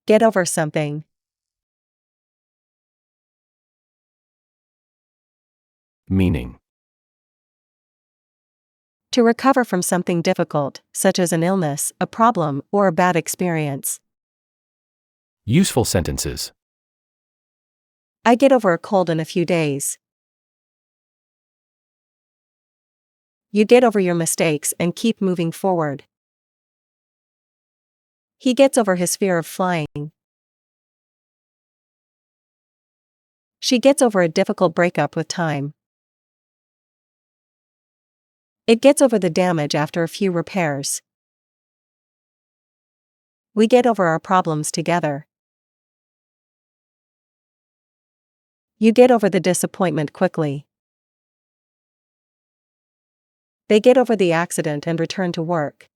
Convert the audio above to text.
Get over something. Meaning. To recover from something difficult, such as an illness, a problem, or a bad experience. Useful sentences. I get over a cold in a few days. You get over your mistakes and keep moving forward. He gets over his fear of flying. She gets over a difficult breakup with time. It gets over the damage after a few repairs. We get over our problems together. You get over the disappointment quickly. They get over the accident and return to work.